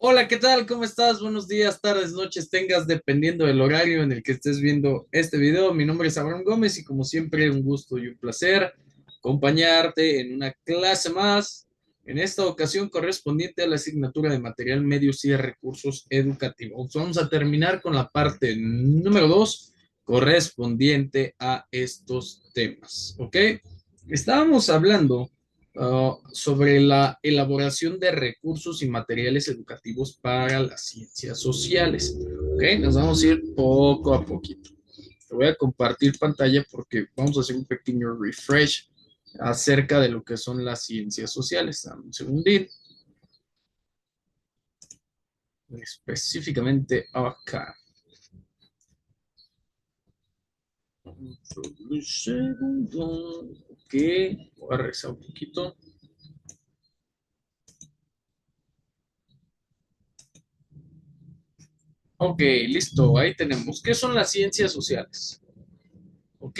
Hola, ¿qué tal? ¿Cómo estás? Buenos días, tardes, noches, tengas dependiendo del horario en el que estés viendo este video. Mi nombre es Abraham Gómez y como siempre un gusto y un placer acompañarte en una clase más, en esta ocasión correspondiente a la asignatura de material medios y recursos educativos. Vamos a terminar con la parte número 2 correspondiente a estos temas, ¿ok? Estábamos hablando sobre la elaboración de recursos y materiales educativos para las ciencias sociales. ¿Ok? Nos vamos a ir poco a poquito. Te voy a compartir pantalla porque vamos a hacer un pequeño refresh acerca de lo que son las ciencias sociales. Dame un segundín. Específicamente acá. Un segundo. Ok. Voy a regresar un poquito. Ok, listo. Ahí tenemos. ¿Qué son las ciencias sociales? Ok.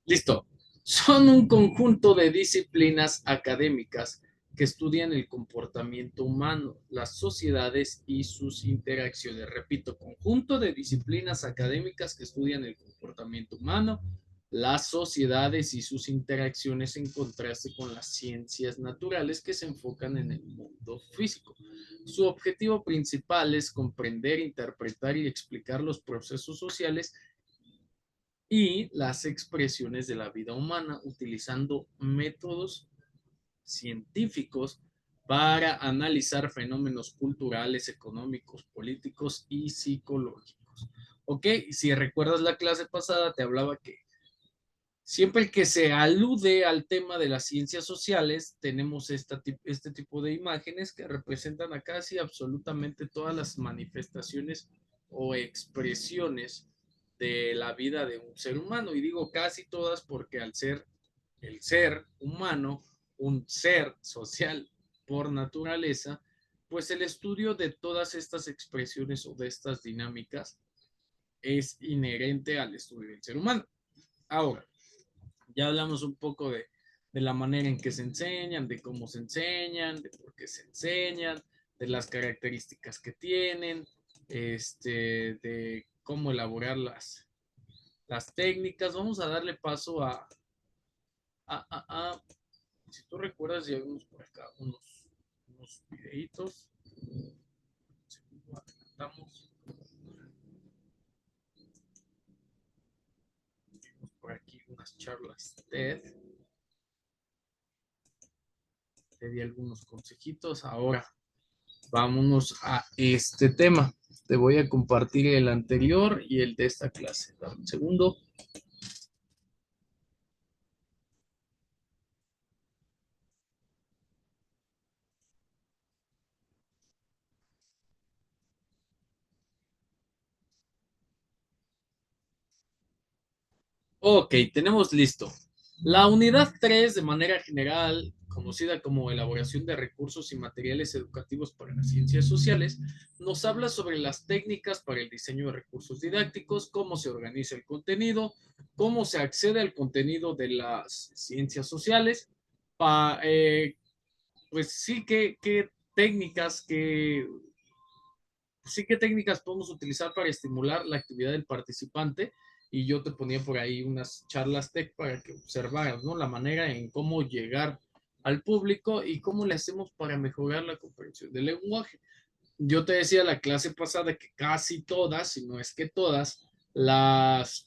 Listo. Son un conjunto de disciplinas académicas que estudian el comportamiento humano, las sociedades y sus interacciones. Repito, conjunto de disciplinas académicas que estudian el comportamiento humano, las sociedades y sus interacciones en contraste con las ciencias naturales que se enfocan en el mundo físico. Su objetivo principal es comprender, interpretar y explicar los procesos sociales y las expresiones de la vida humana utilizando métodos científicos para analizar fenómenos culturales, económicos, políticos y psicológicos. Ok, si recuerdas la clase pasada, te hablaba que siempre que se alude al tema de las ciencias sociales, tenemos este tipo de imágenes que representan a casi absolutamente todas las manifestaciones o expresiones de la vida de un ser humano. Y digo casi todas porque al ser el ser humano, un ser social por naturaleza, pues el estudio de todas estas expresiones o de estas dinámicas es inherente al estudio del ser humano. Ahora, ya hablamos un poco de la manera en que se enseñan, de cómo se enseñan, de por qué se enseñan, de las características que tienen, de cómo elaborar las técnicas. Vamos a darle paso a si tú recuerdas, ya vimos por acá unos videitos. Adelantamos. Vimos por aquí unas charlas TED. Te di algunos consejitos. Ahora vámonos a este tema. Te voy a compartir el anterior y el de esta clase. Dame un segundo. Ok, tenemos listo. La unidad 3, de manera general, conocida como elaboración de recursos y materiales educativos para las ciencias sociales, nos habla sobre las técnicas para el diseño de recursos didácticos, cómo se organiza el contenido, cómo se accede al contenido de las ciencias sociales, pa, pues sí, qué técnicas, sí qué técnicas podemos utilizar para estimular la actividad del participante, y yo te ponía por ahí unas charlas tech para que observaras, ¿no? La manera en cómo llegar al público y cómo le hacemos para mejorar la comprensión del lenguaje. Yo te decía la clase pasada que casi todas, si no es que todas, las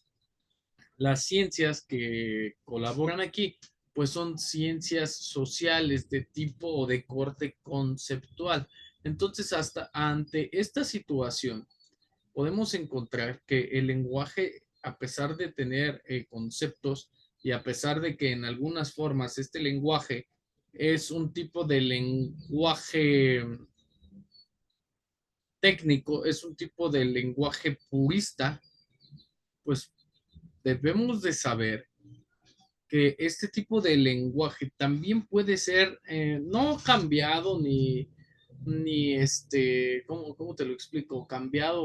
ciencias que colaboran aquí, pues son ciencias sociales de tipo o de corte conceptual. Entonces, hasta ante esta situación, podemos encontrar que el lenguaje, a pesar de tener conceptos y a pesar de que en algunas formas este lenguaje es un tipo de lenguaje técnico, es un tipo de lenguaje purista, pues debemos de saber que este tipo de lenguaje también puede ser no cambiado ni ¿cómo te lo explico? Cambiado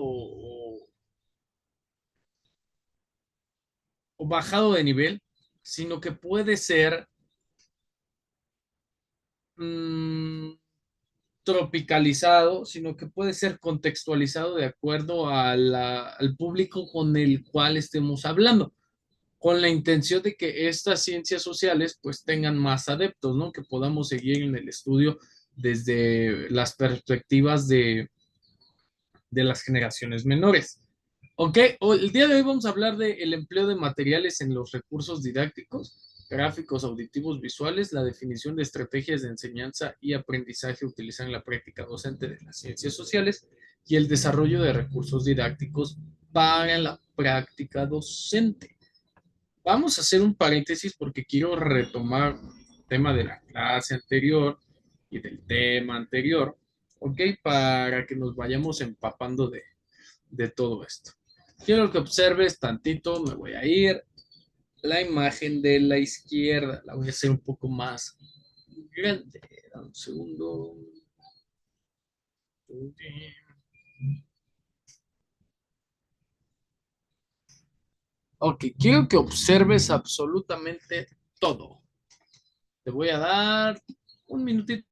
o bajado de nivel, sino que puede ser tropicalizado, sino que puede ser contextualizado de acuerdo al público con el cual estemos hablando, con la intención de que estas ciencias sociales pues tengan más adeptos, ¿no? Que podamos seguir en el estudio desde las perspectivas de las generaciones menores. Ok, el día de hoy vamos a hablar del empleo de materiales en los recursos didácticos, gráficos, auditivos, visuales, la definición de estrategias de enseñanza y aprendizaje utilizada en la práctica docente de las ciencias sociales y el desarrollo de recursos didácticos para la práctica docente. Vamos a hacer un paréntesis porque quiero retomar el tema de la clase anterior y del tema anterior, ok, para que nos vayamos empapando de todo esto. Quiero que observes tantito, me voy a ir, la imagen de la izquierda, la voy a hacer un poco más grande. Dame un segundo. Ok, quiero que observes absolutamente todo. Te voy a dar un minutito.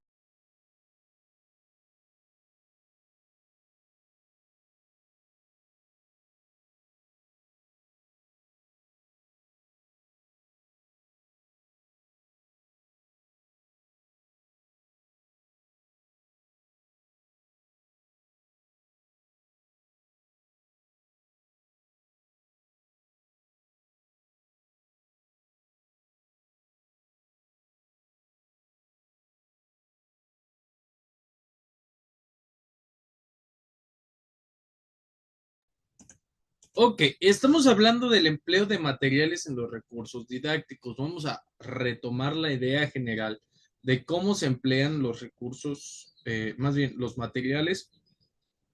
Ok, estamos hablando del empleo de materiales en los recursos didácticos. Vamos a retomar la idea general de cómo se emplean los recursos, más bien los materiales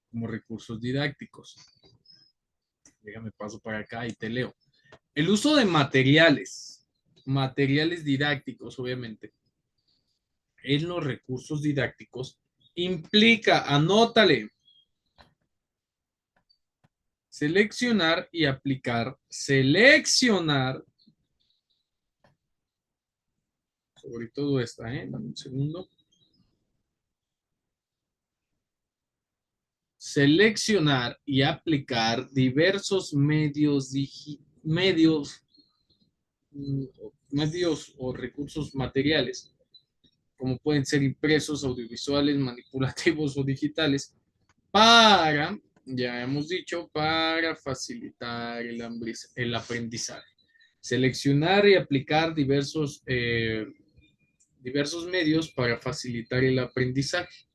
como recursos didácticos. Déjame paso para acá y te leo. El uso de materiales didácticos, obviamente, en los recursos didácticos implica, anótale, seleccionar y aplicar, seleccionar, sobre todo esta, dame un segundo, seleccionar y aplicar diversos medios o recursos materiales, como pueden ser impresos, audiovisuales, manipulativos o digitales, para, ya hemos dicho, para facilitar el aprendizaje. Seleccionar y aplicar diversos medios para facilitar el aprendizaje.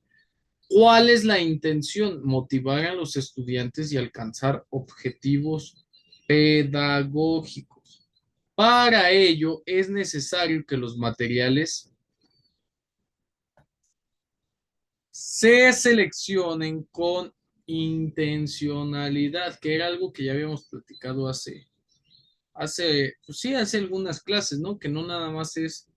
¿Cuál es la intención? Motivar a los estudiantes y alcanzar objetivos pedagógicos. Para ello es necesario que los materiales se seleccionen con intencionalidad, que era algo que ya habíamos platicado pues sí, hace algunas clases, ¿no? Que no nada más es,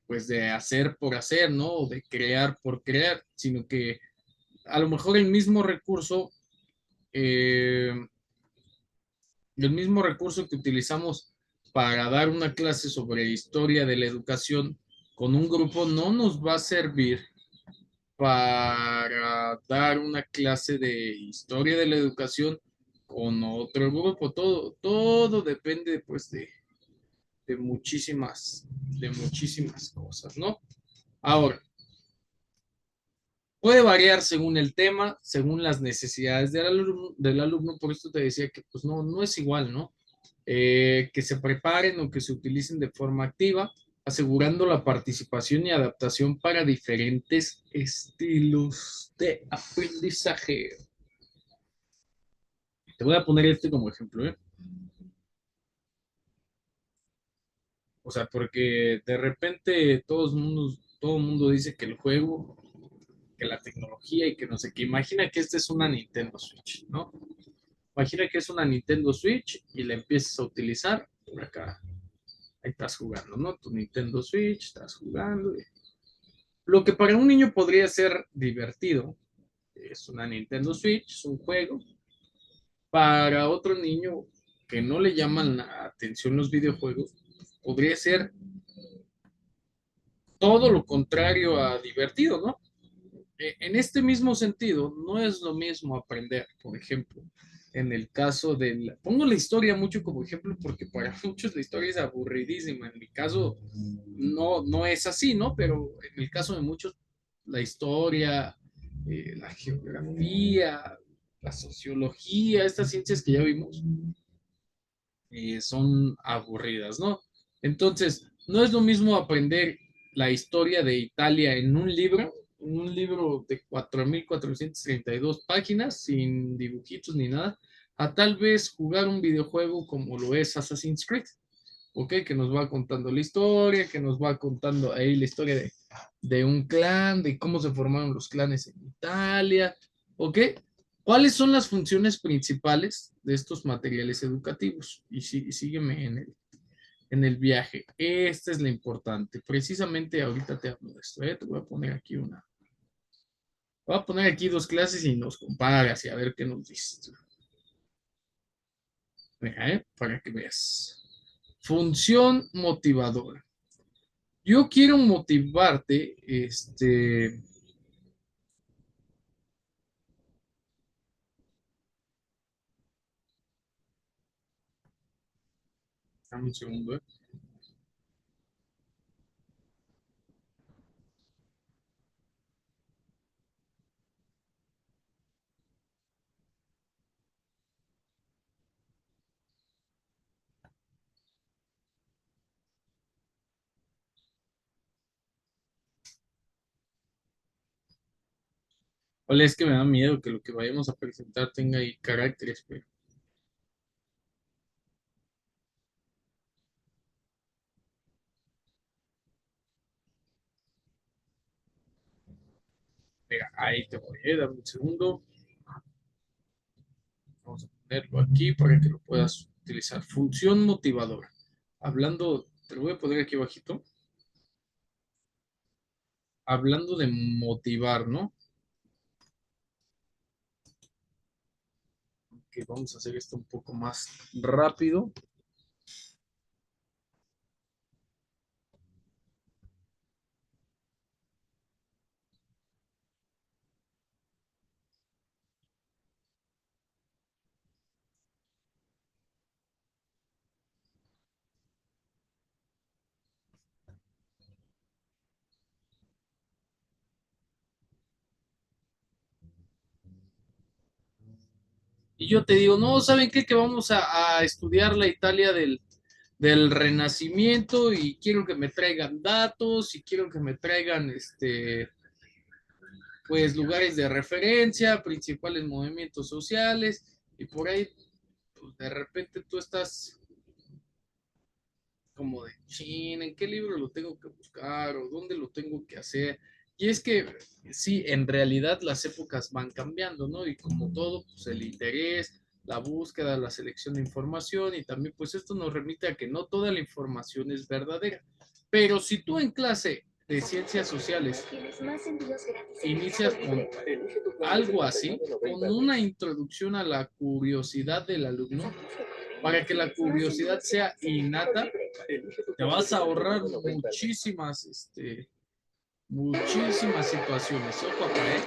pues, de hacer por hacer, ¿no? O de crear por crear, sino que a lo mejor eh, el mismo recurso que utilizamos para dar una clase sobre historia de la educación con un grupo no nos va a servir para dar una clase de historia de la educación con otro grupo. Todo depende pues de muchísimas cosas, ¿no? Ahora, puede variar según el tema, según las necesidades del alumno, por esto te decía que pues no es igual, ¿no? Que se preparen o que se utilicen de forma activa, asegurando la participación y adaptación para diferentes estilos de aprendizaje. Te voy a poner este como ejemplo, ¿eh? O sea, porque de repente todo el mundo dice que el juego, que la tecnología y que no sé qué. Imagina que esta es una Nintendo Switch, ¿no? Imagina que es una Nintendo Switch y la empiezas a utilizar por acá. Ahí estás jugando, ¿no? Tu Nintendo Switch, estás jugando. Lo que para un niño podría ser divertido, es una Nintendo Switch, es un juego. Para otro niño que no le llaman la atención los videojuegos, podría ser todo lo contrario a divertido, ¿no? en este mismo sentido, no es lo mismo aprender, por ejemplo, en el caso del... Pongo la historia mucho como ejemplo porque para muchos la historia es aburridísima. En mi caso no es así, ¿no? Pero en el caso de muchos, la historia, la geografía, la sociología, estas ciencias que ya vimos, son aburridas, ¿no? Entonces, no es lo mismo aprender la historia de Italia en un libro de 4.432 páginas, sin dibujitos ni nada, a tal vez jugar un videojuego como lo es Assassin's Creed, ¿ok? Que nos va contando la historia, que nos va contando ahí la historia de un clan, de cómo se formaron los clanes en Italia, ¿ok? ¿Cuáles son las funciones principales de estos materiales educativos? Y sígueme en el viaje. Esta es la importante. Precisamente ahorita te hablo de esto, ¿eh? Te voy a poner aquí una. Voy a poner aquí dos clases y nos comparas y a ver qué nos dices. Mira, para que veas. Función motivadora. Yo quiero motivarte, dame un segundo, ¿eh? Vale, es que me da miedo que lo que vayamos a presentar tenga ahí caracteres, pero mira, ahí te voy, dame un segundo. Vamos a ponerlo aquí para que lo puedas utilizar. Función motivadora. Hablando, te lo voy a poner aquí abajito. Hablando de motivar, ¿no? Que vamos a hacer esto un poco más rápido. Y yo te digo, no, ¿saben qué? Que vamos a estudiar la Italia del Renacimiento y quiero que me traigan datos y quiero que me traigan, pues, lugares de referencia, principales movimientos sociales y por ahí, pues, de repente tú estás como de, chin, ¿en qué libro lo tengo que buscar o dónde lo tengo que hacer? Y es que sí, en realidad las épocas van cambiando, ¿no? Y como todo, pues el interés, la búsqueda, la selección de información y también pues esto nos remite a que no toda la información es verdadera. Pero si tú en clase de ciencias sociales inicias con algo así, con una introducción a la curiosidad del alumno, para que la curiosidad sea innata, te vas a ahorrar muchísimas situaciones. Ojo acá, ¿eh?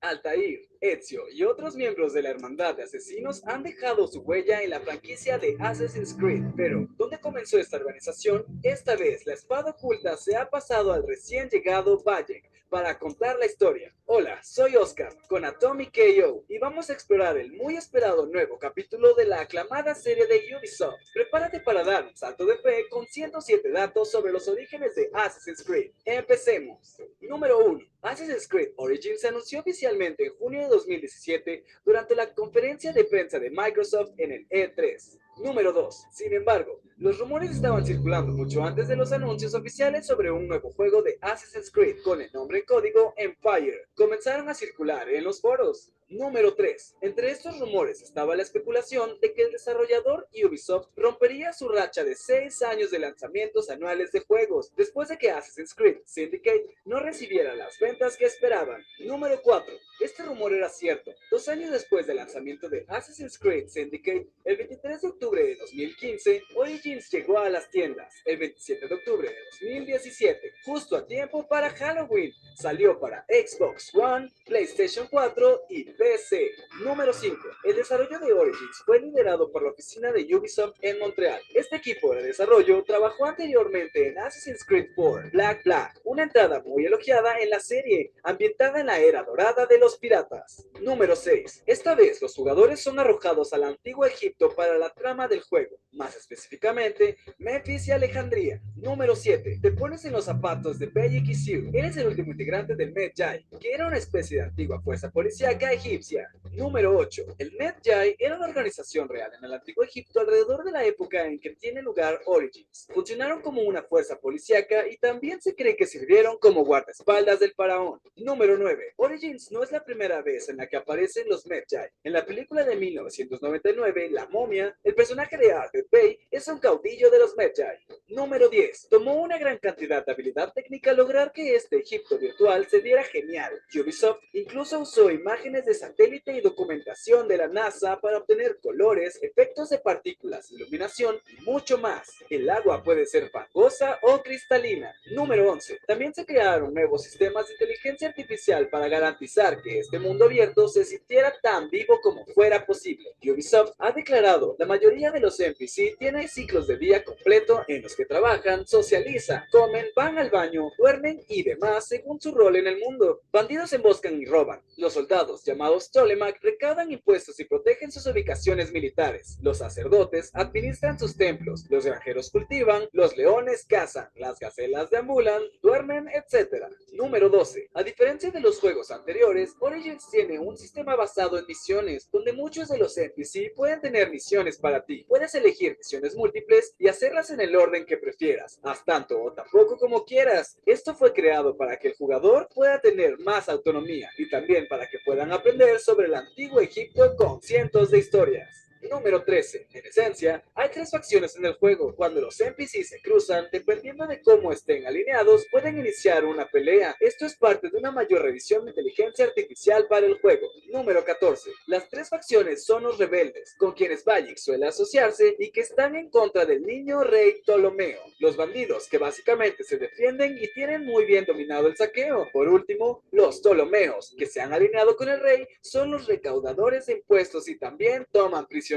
Altair, Ezio y otros miembros de la Hermandad de Asesinos han dejado su huella en la franquicia de Assassin's Creed. Pero, ¿dónde comenzó esta organización? Esta vez, la espada oculta se ha pasado al recién llegado Bayek para contar la historia. Hola, soy Oscar, con Atomic KO, y vamos a explorar el muy esperado nuevo capítulo de la aclamada serie de Ubisoft. Prepárate para dar un salto de fe con 107 datos sobre los orígenes de Assassin's Creed. Empecemos. Número 1. Assassin's Creed Origins se anunció oficialmente en junio de 2017 durante la conferencia de prensa de Microsoft en el E3. Número 2. Sin embargo, los rumores estaban circulando mucho antes de los anuncios oficiales sobre un nuevo juego de Assassin's Creed con el nombre en código Empire. Comenzaron a circular en los foros. Número 3. Entre estos rumores estaba la especulación de que el desarrollador Ubisoft rompería su racha de 6 años de lanzamientos anuales de juegos, después de que Assassin's Creed Syndicate no recibiera las ventas que esperaban. Número 4. Este rumor era cierto. 2 años después del lanzamiento de Assassin's Creed Syndicate, el 23 de octubre de 2015, Origins llegó a las tiendas. El 27 de octubre de 2017, justo a tiempo para Halloween, salió para Xbox One, PlayStation 4 y PC. Número 5. El desarrollo de Origins fue liderado por la oficina de Ubisoft en Montreal. Este equipo de desarrollo trabajó anteriormente en Assassin's Creed 4 Black Flag, una entrada muy elogiada en la serie, ambientada en la era dorada de los piratas. Número 6. Esta vez los jugadores son arrojados al antiguo Egipto para la trama del juego, más específicamente Memphis y Alejandría. Número 7. Te pones en los zapatos de Bellic y Zero. Él es el último integrante del Medjay, que era una especie de antigua fuerza policíaca egipcia. Número 8. El Medjay era una organización real en el antiguo Egipto alrededor de la época en que tiene lugar Origins. Funcionaron como una fuerza policíaca y también se cree que sirvieron como guardaespaldas del faraón. Número 9. Origins no es la primera vez en la que aparecen los Medjay. En la película de 1999, La momia, el personaje de Albert Bey es un caudillo de los Medjay. Número 10. Tomó una gran cantidad de habilidad técnica lograr que este Egipto virtual se viera genial. Ubisoft incluso usó imágenes de satélite y documentación de la NASA para obtener colores, efectos de partículas, iluminación y mucho más. El agua puede ser fangosa o cristalina. Número 11. También se crearon nuevos sistemas de inteligencia artificial para garantizar que este mundo abierto se sintiera tan vivo como fuera posible. Ubisoft ha declarado, la mayoría de los NPC tienen ciclos de día completo en los que trabajan, socializan, comen, van al baño, duermen y demás según su rol en el mundo. Bandidos emboscan y roban. Los soldados, llamados Tolemak, recaudan impuestos y protegen sus ubicaciones militares. Los sacerdotes administran sus templos. Los granjeros cultivan. Los leones cazan. Las gacelas deambulan, duermen, etc. Número 12. A diferencia de los juegos anteriores, Origins tiene un sistema basado en misiones, donde muchos de los NPC pueden tener misiones para ti. Puedes elegir misiones múltiples y hacerlas en el orden que prefieras. Haz tanto o tan poco como quieras. Esto fue creado para que el jugador pueda tener más autonomía y también para que puedan aprender sobre el antiguo Egipto con cientos de historias. Número 13. En esencia, hay 3 facciones en el juego. Cuando los NPCs se cruzan, dependiendo de cómo estén alineados, pueden iniciar una pelea. Esto es parte de una mayor revisión de inteligencia artificial para el juego. Número 14. Las 3 facciones son los rebeldes, con quienes Bellic suele asociarse y que están en contra del niño rey Ptolomeo. Los bandidos, que básicamente se defienden y tienen muy bien dominado el saqueo. Por último, los Ptolomeos, que se han alineado con el rey, son los recaudadores de impuestos y también toman prisioneros.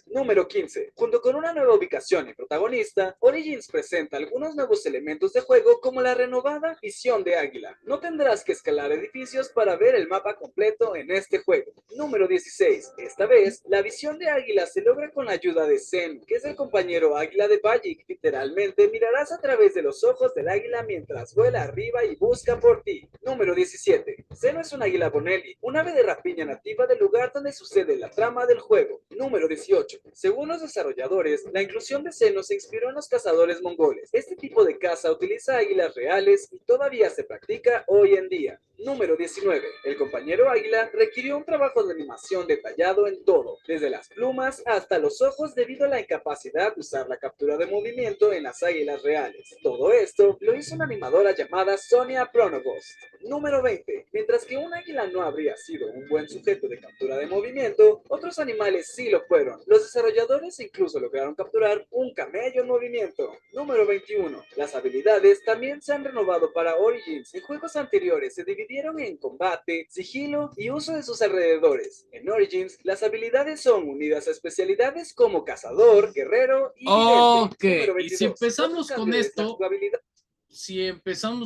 Número 15. Junto con una nueva ubicación y protagonista, Origins presenta algunos nuevos elementos de juego como la renovada visión de águila. No tendrás que escalar edificios para ver el mapa completo en este juego. Número 16. Esta vez, la visión de águila se logra con la ayuda de Zen, que es el compañero águila de Bellic. Literalmente, mirarás a través de los ojos del águila mientras vuela arriba y busca por ti. Número 17. Zen es un águila Bonelli, un ave de rapiña nativa del lugar donde sucede la trama del juego. Número 18. Según los desarrolladores, la inclusión de Xeno se inspiró en los cazadores mongoles. Este tipo de caza utiliza águilas reales y todavía se practica hoy en día. Número 19. El compañero águila requirió un trabajo de animación detallado en todo, desde las plumas hasta los ojos debido a la incapacidad de usar la captura de movimiento en las águilas reales. Todo esto lo hizo una animadora llamada Sonia Pronovost. Número 20. Mientras que un águila no habría sido un buen sujeto de captura de movimiento, otros animales sí lo fueron. Los desarrolladores incluso lograron capturar un camello en movimiento. Número 21. Las habilidades también se han renovado para Origins. En juegos anteriores se dividieron en combate, sigilo y uso de sus alrededores. En Origins, las habilidades son unidas a especialidades como cazador, guerrero y vidente. Ok, y si empezamos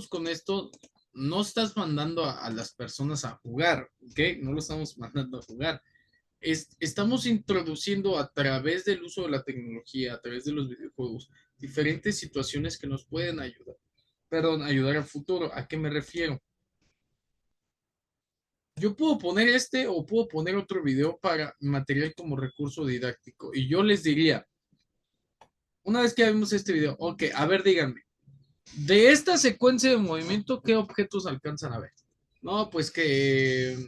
con esto, no estás mandando a las personas a jugar, ¿ok? No lo estamos mandando a jugar. Estamos introduciendo a través del uso de la tecnología, a través de los videojuegos, diferentes situaciones que nos pueden ayudar al futuro. ¿A qué me refiero? Yo puedo poner este o puedo poner otro video para material como recurso didáctico. Y yo les diría, una vez que vemos este video, ok, a ver, díganme, de esta secuencia de movimiento, ¿qué objetos alcanzan a ver? No, pues que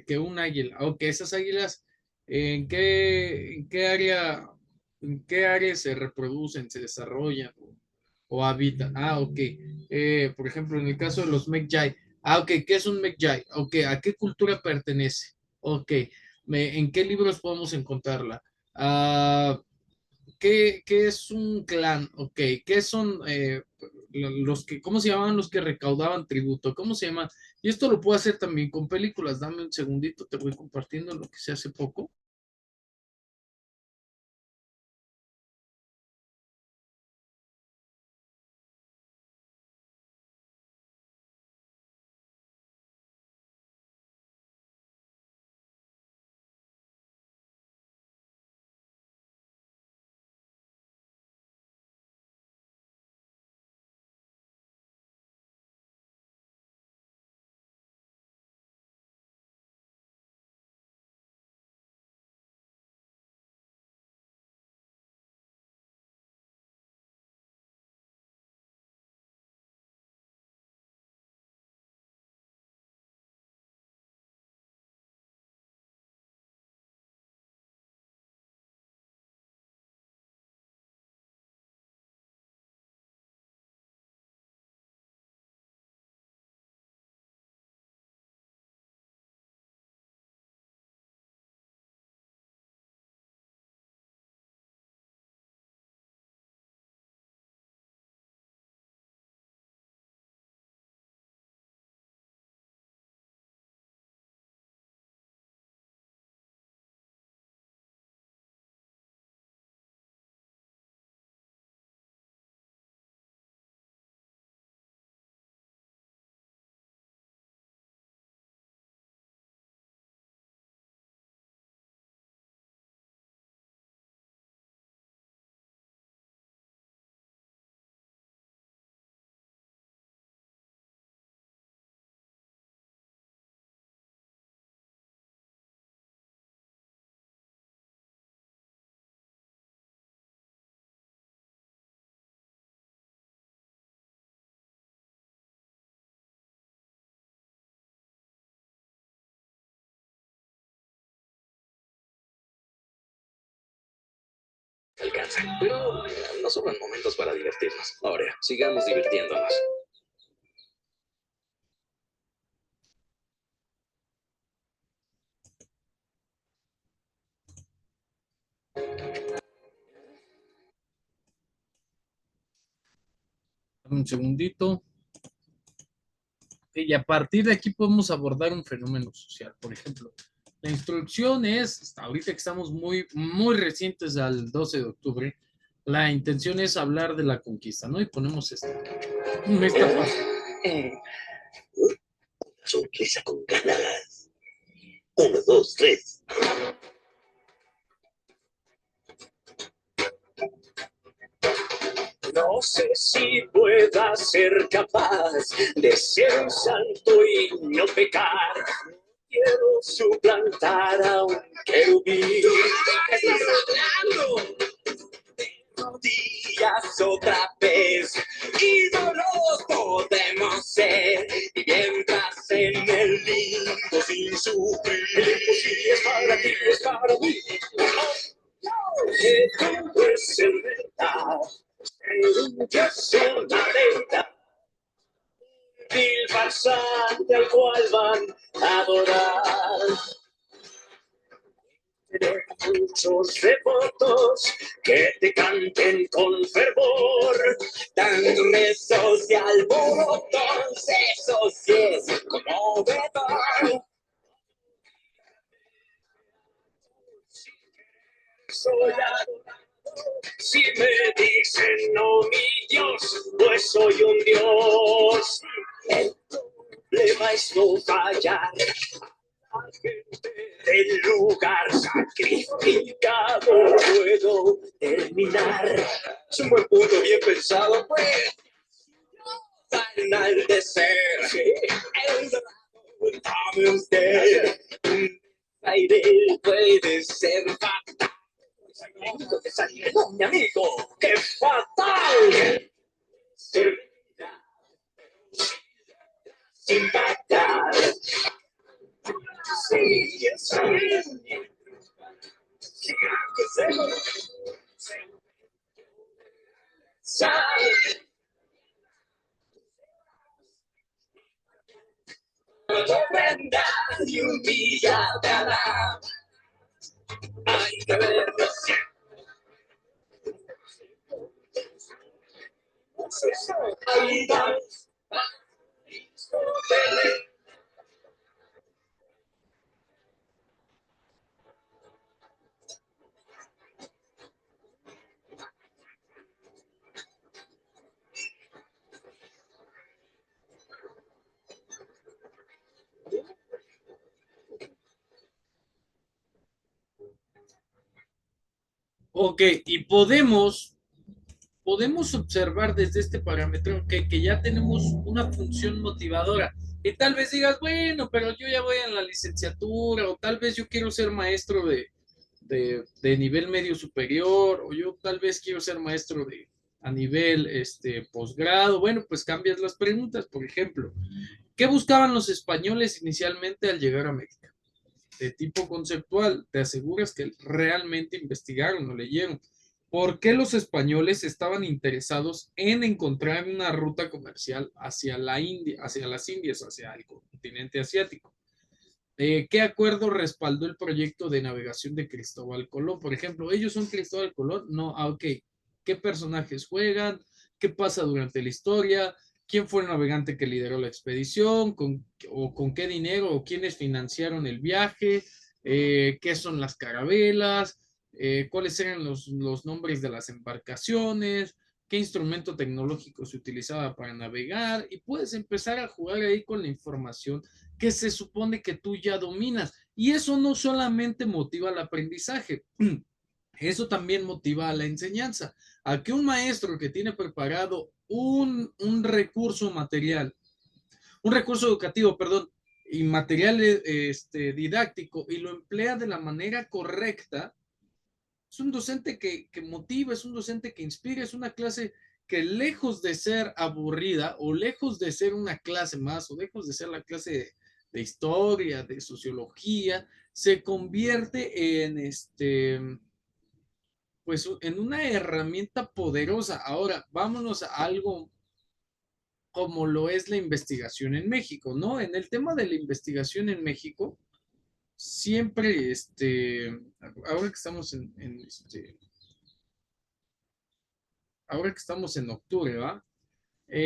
que un águila. Ok, esas águilas, en qué área se reproducen, se desarrollan o habitan? Ah, ok. Por ejemplo, en el caso de los Medjay. Ah, ok, ¿qué es un Medjay? Ok, ¿a qué cultura pertenece? Ok, ¿en qué libros podemos encontrarla? Ah, ¿qué es un clan? Ok, ¿qué son los que, cómo se llamaban los que recaudaban tributo? ¿Cómo se llaman? Y esto lo puedo hacer también con películas. Dame un segundito, te voy compartiendo lo que se hace poco. Alcanza. Pero no sobran momentos para divertirnos. Ahora, sigamos divirtiéndonos. Dame un segundito. Y a partir de aquí podemos abordar un fenómeno social. Por ejemplo, la introducción es, hasta ahorita que estamos muy recientes al 12 de octubre, la intención es hablar de la conquista, ¿no? Y ponemos esta parte. Sonrisa con ganas. Uno, dos, tres. No sé si pueda ser capaz de ser un santo y no pecar. Quiero suplantar a un querubín. ¡Estás hablando! Días otra vez, ídolos podemos ser, y mientras en el limbo sin sufrir, el imposible es para ti, es para mí. Que tú es en verdad, que es una lenta, vil farsante al cual van a adorar. Muchos devotos que te canten con fervor, dan rezos y alborotos, eso sí es conmovedor. Soy adorado, si me dicen no mi Dios, pues soy un Dios. El problema es no fallar. Del lugar sacrificado puedo terminar. Es un buen punto, bien pensado, pues. Va a enaltecer. El dorado, dame usted. Un aire puede ser fatal. No, mi amigo, qué fatal. Servida sin pagar. Ok, y podemos observar desde este parámetro que ya tenemos una función motivadora. Y tal vez digas, bueno, pero yo ya voy en la licenciatura, o tal vez yo quiero ser maestro de nivel medio superior, o yo tal vez quiero ser maestro a nivel posgrado. Bueno, pues cambias las preguntas. Por ejemplo, ¿qué buscaban los españoles inicialmente al llegar a América? De tipo conceptual, te aseguras que realmente investigaron o leyeron. ¿Por qué los españoles estaban interesados en encontrar una ruta comercial hacia la India, hacia las Indias, hacia el continente asiático? ¿Qué acuerdo respaldó el proyecto de navegación de Cristóbal Colón? Por ejemplo, ¿ellos son Cristóbal Colón? No, ok. ¿Qué personajes juegan? ¿Qué pasa durante la historia? ¿Quién fue el navegante que lideró la expedición? ¿Con qué dinero? ¿O quiénes financiaron el viaje? ¿Qué son las carabelas? ¿Cuáles eran los nombres de las embarcaciones? ¿Qué instrumento tecnológico se utilizaba para navegar? Y puedes empezar a jugar ahí con la información que se supone que tú ya dominas. Y eso no solamente motiva el aprendizaje, eso también motiva a la enseñanza, a que un maestro que tiene preparado recurso material, un recurso educativo, perdón, y material didáctico y lo emplea de la manera correcta, es un docente que motiva, es un docente que inspira, es una clase que lejos de ser aburrida o lejos de ser una clase más o lejos de ser la clase de historia, de sociología, se convierte en pues en una herramienta poderosa. Ahora, vámonos a algo como lo es la investigación en México, ¿no? En el tema de la investigación en México, siempre, ahora que estamos ahora que estamos en octubre, ¿va?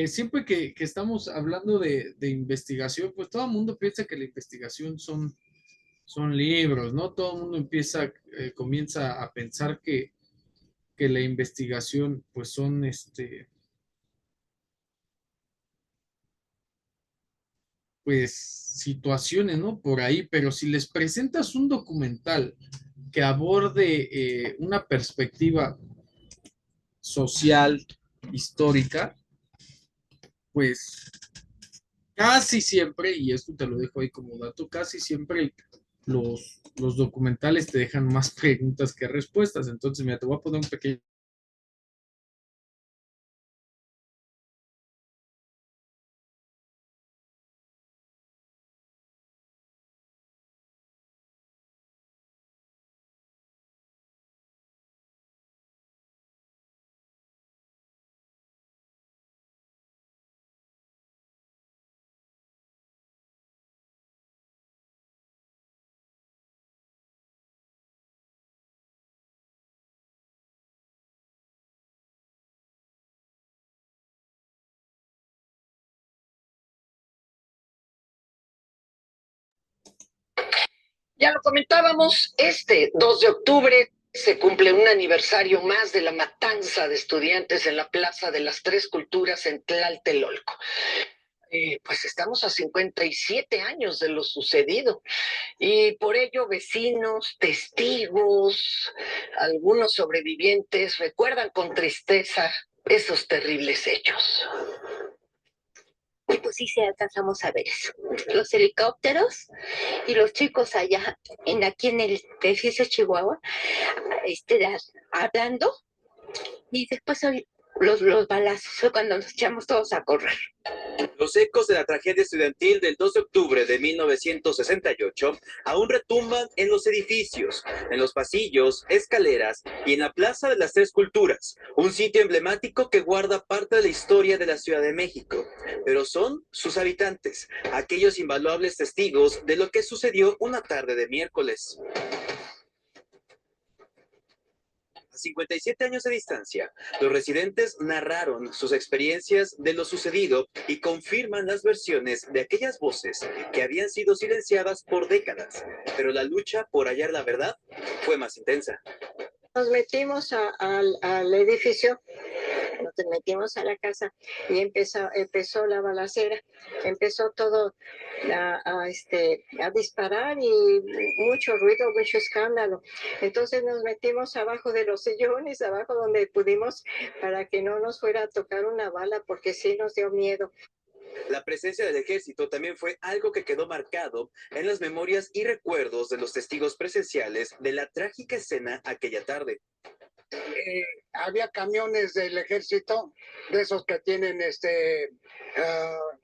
Siempre que estamos hablando de investigación, pues todo el mundo piensa que la investigación son libros, ¿no? Todo el mundo comienza a pensar que la investigación, pues son, pues situaciones, ¿no? Por ahí, pero si les presentas un documental que aborde una perspectiva social, histórica, pues casi siempre, y esto te lo dejo ahí como dato, casi siempre los documentales te dejan más preguntas que respuestas. Entonces, mira, te voy a poner un pequeño. Ya lo comentábamos, este 2 de octubre se cumple un aniversario más de la matanza de estudiantes en la Plaza de las Tres Culturas en Tlaltelolco. Pues estamos a 57 años de lo sucedido y por ello vecinos, testigos, algunos sobrevivientes recuerdan con tristeza esos terribles hechos. Pues sí, sí alcanzamos a ver eso. Los helicópteros y los chicos allá, aquí en el edificio Chihuahua, hablando, y después los balazos, fue cuando nos echamos todos a correr. Los ecos de la tragedia estudiantil del 2 de octubre de 1968 aún retumban en los edificios, en los pasillos, escaleras y en la Plaza de las Tres Culturas, un sitio emblemático que guarda parte de la historia de la Ciudad de México. Pero son sus habitantes, aquellos invaluables testigos de lo que sucedió una tarde de miércoles. 57 años de distancia, los residentes narraron sus experiencias de lo sucedido y confirman las versiones de aquellas voces que habían sido silenciadas por décadas, pero la lucha por hallar la verdad fue más intensa. Nos metimos al edificio, nos metimos a la casa y empezó la balacera, empezó todo a disparar y mucho ruido, mucho escándalo. Entonces nos metimos abajo de los sillones, abajo donde pudimos, para que no nos fuera a tocar una bala, porque sí nos dio miedo. La presencia del ejército también fue algo que quedó marcado en las memorias y recuerdos de los testigos presenciales de la trágica escena aquella tarde. Había camiones del ejército, de esos que tienen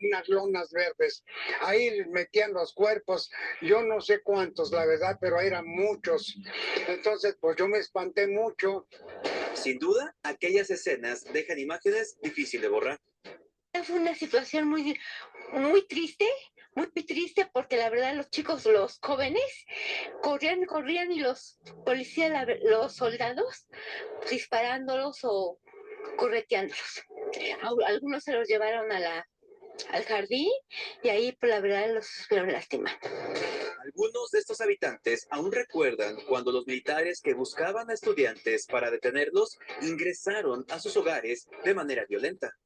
unas lonas verdes. Ahí metían los cuerpos, yo no sé cuántos, la verdad, pero eran muchos. Entonces, pues yo me espanté mucho. Sin duda, aquellas escenas dejan imágenes difíciles de borrar. Fue una situación muy triste porque la verdad los chicos, los jóvenes, corrían y los policías, los soldados, disparándolos o correteándolos. Algunos se los llevaron al jardín y ahí, pues la verdad, los fueron lastimando. Algunos de estos habitantes aún recuerdan cuando los militares que buscaban a estudiantes para detenerlos ingresaron a sus hogares de manera violenta.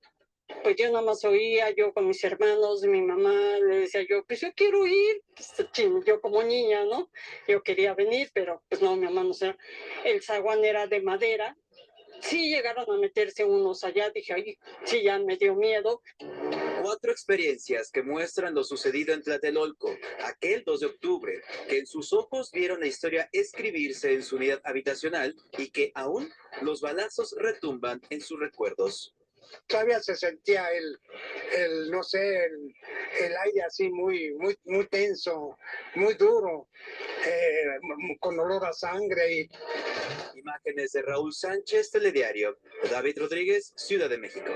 Pues yo nada más oía, yo con mis hermanos, mi mamá, le decía yo, pues yo quiero ir, pues, yo como niña, ¿no? Yo quería venir, pero pues no, mi mamá no sé, el zaguán era de madera, sí llegaron a meterse unos allá, dije, ay, sí, ya me dio miedo. 4 experiencias que muestran lo sucedido en Tlatelolco, aquel 2 de octubre, que en sus ojos vieron la historia escribirse en su unidad habitacional y que aún los balazos retumban en sus recuerdos. Todavía se sentía no sé, el aire así muy tenso, muy duro, con olor a sangre. Imágenes de Raúl Sánchez, Telediario. David Rodríguez, Ciudad de México.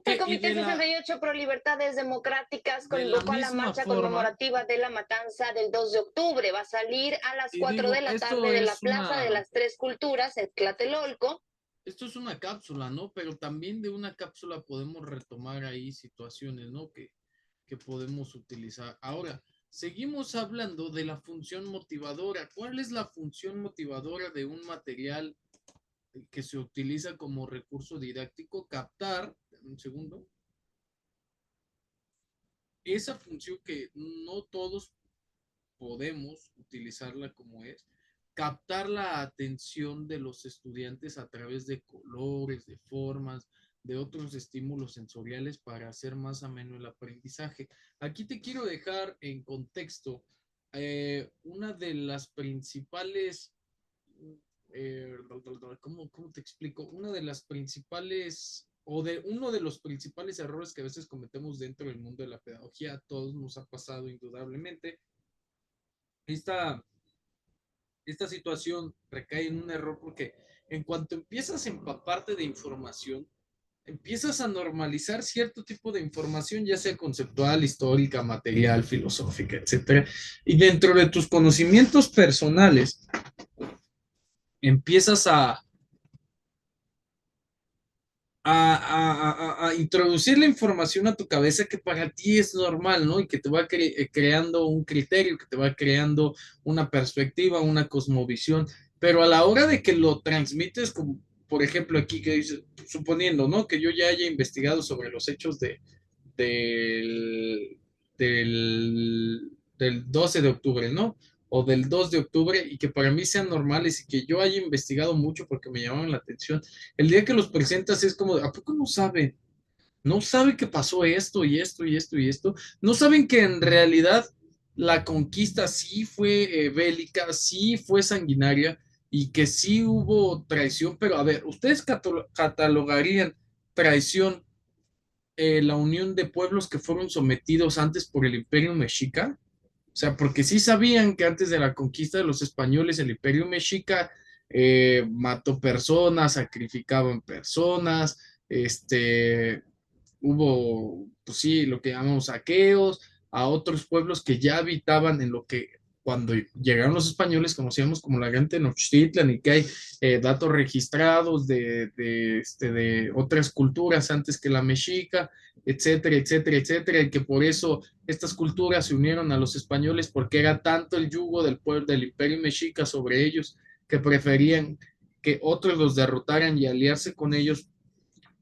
El Comité 68 Pro Libertades Democráticas convocó a la marcha conmemorativa de la matanza del 2 de octubre. Va a salir a las 4 de la tarde de la Plaza de las Tres Culturas en Tlatelolco. Esto es una cápsula, ¿no? Pero también de una cápsula podemos retomar ahí situaciones, ¿no? Que podemos utilizar. Ahora, seguimos hablando de la función motivadora. ¿Cuál es la función motivadora de un material que se utiliza como recurso didáctico? Captar, un segundo, esa función que no todos podemos utilizarla como es, captar la atención de los estudiantes a través de colores, de formas, de otros estímulos sensoriales para hacer más ameno el aprendizaje. Aquí te quiero dejar en contexto una de las principales, ¿cómo te explico? Una de las principales, uno de los principales errores que a veces cometemos dentro del mundo de la pedagogía, a todos nos ha pasado indudablemente. Esta situación recae en un error porque en cuanto empiezas a empaparte de información, empiezas a normalizar cierto tipo de información, ya sea conceptual, histórica, material, filosófica, etcétera. Y dentro de tus conocimientos personales, empiezas a introducir la información a tu cabeza que para ti es normal, ¿no? Y que te va creando un criterio, que te va creando una perspectiva, una cosmovisión, pero a la hora de que lo transmites, como por ejemplo aquí que dice, suponiendo, ¿no? Que yo ya haya investigado sobre los hechos del 12 de octubre, ¿no? O del 2 de octubre y que para mí sean normales y que yo haya investigado mucho porque me llamaron la atención. El día que los presentas es como, ¿a poco no saben? No saben que pasó esto y esto y esto y esto. No saben que en realidad la conquista sí fue bélica, sí fue sanguinaria y que sí hubo traición, pero a ver, ¿ustedes catalogarían traición la unión de pueblos que fueron sometidos antes por el Imperio Mexica? O sea, porque sí sabían que antes de la conquista de los españoles, el Imperio Mexica mató personas, sacrificaban personas, hubo, pues sí, lo que llamamos saqueos a otros pueblos que ya habitaban en lo que cuando llegaron los españoles conocíamos como la Gran Tenochtitlan y que hay datos registrados de otras culturas antes que la mexica, etcétera, etcétera, etcétera, y que por eso estas culturas se unieron a los españoles porque era tanto el yugo del pueblo del Imperio Mexica sobre ellos que preferían que otros los derrotaran y aliarse con ellos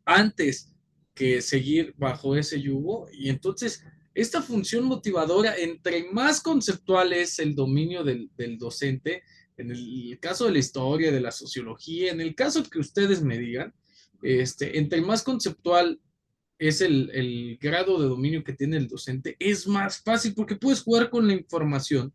antes que seguir bajo ese yugo. Y entonces, esta función motivadora, entre más conceptual es el dominio del docente, en el caso de la historia, de la sociología, en el caso que ustedes me digan, entre más conceptual es el grado de dominio que tiene el docente, es más fácil porque puedes jugar con la información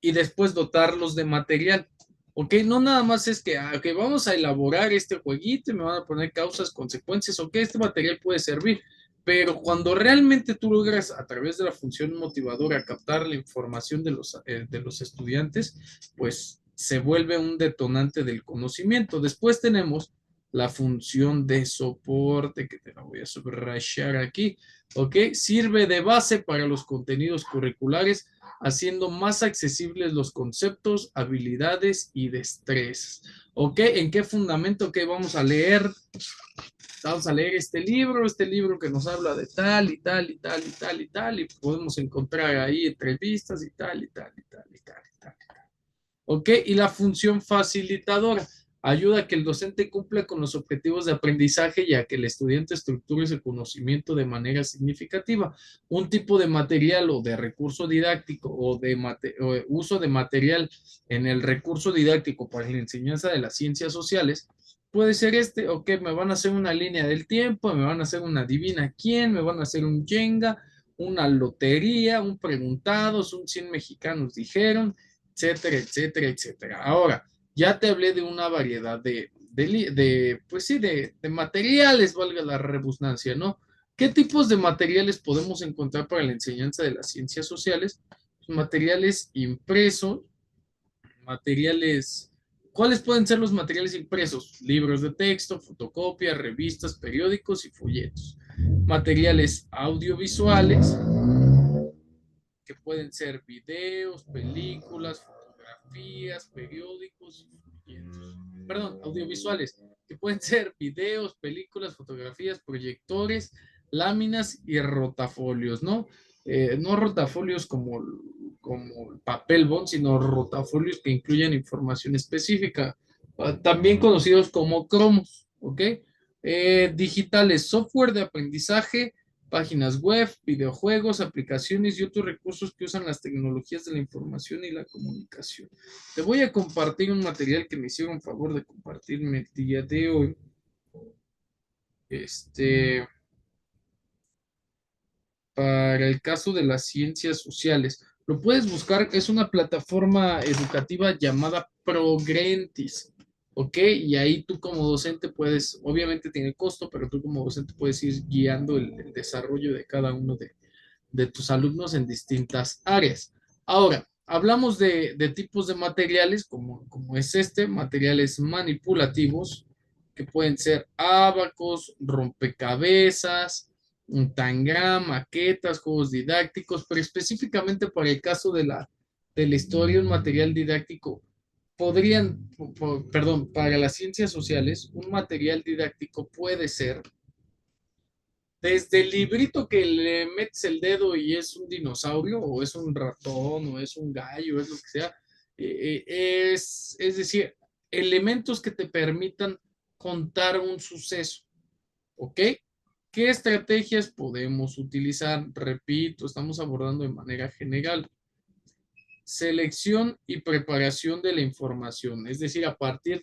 y después dotarlos de material. ¿Ok? No nada más es que okay, vamos a elaborar este jueguito y me van a poner causas, consecuencias, ok, este material puede servir, pero cuando realmente tú logras a través de la función motivadora captar la información de los estudiantes, pues se vuelve un detonante del conocimiento. Después tenemos la función de soporte, que te la voy a subrayar aquí, ok, sirve de base para los contenidos curriculares haciendo más accesibles los conceptos, habilidades y destrezas. ¿Ok? ¿En qué fundamento? Ok, vamos a leer este libro que nos habla de tal y tal y tal y tal y tal, y podemos encontrar ahí entrevistas y tal y tal y tal y tal y tal. ¿Ok? Y la función facilitadora ayuda a que el docente cumpla con los objetivos de aprendizaje y a que el estudiante estructure su conocimiento de manera significativa. Un tipo de material o de recurso didáctico o uso de material en el recurso didáctico para la enseñanza de las ciencias sociales puede ser ok, me van a hacer una línea del tiempo, me van a hacer una adivina quién, me van a hacer un Jenga, una lotería, un preguntados, un 100 mexicanos dijeron, etcétera, etcétera, etcétera. Ahora, ya te hablé de una variedad pues sí, de materiales, valga la redundancia, ¿no? ¿Qué tipos de materiales podemos encontrar para la enseñanza de las ciencias sociales? Materiales impresos, materiales, ¿cuáles pueden ser los materiales impresos? Libros de texto, fotocopias, revistas, periódicos y folletos. Materiales audiovisuales, que pueden ser videos, películas, fotografías, periódicos y folletos. Perdón, audiovisuales, que pueden ser videos, películas, fotografías, proyectores, láminas y rotafolios, ¿no? No rotafolios como el papel bond, sino rotafolios que incluyen información específica, también conocidos como cromos, ¿ok? Digitales, software de aprendizaje, páginas web, videojuegos, aplicaciones y otros recursos que usan las tecnologías de la información y la comunicación. Te voy a compartir un material que me hicieron favor de compartirme el día de hoy. Para el caso de las ciencias sociales. Lo puedes buscar, es una plataforma educativa llamada Progrentis, ¿ok? Y ahí tú como docente puedes, obviamente tiene costo, pero tú como docente puedes ir guiando el desarrollo de cada uno de tus alumnos en distintas áreas. Ahora, hablamos de tipos de materiales, como es materiales manipulativos, que pueden ser ábacos, rompecabezas, un tangram, maquetas, juegos didácticos, pero específicamente para el caso de la historia, un material didáctico perdón, para las ciencias sociales, un material didáctico puede ser desde el librito que le metes el dedo y es un dinosaurio, o es un ratón, o es un gallo, es lo que sea, es decir, elementos que te permitan contar un suceso, ¿ok? ¿Qué estrategias podemos utilizar? Repito, estamos abordando de manera general. Selección y preparación de la información, es decir, a partir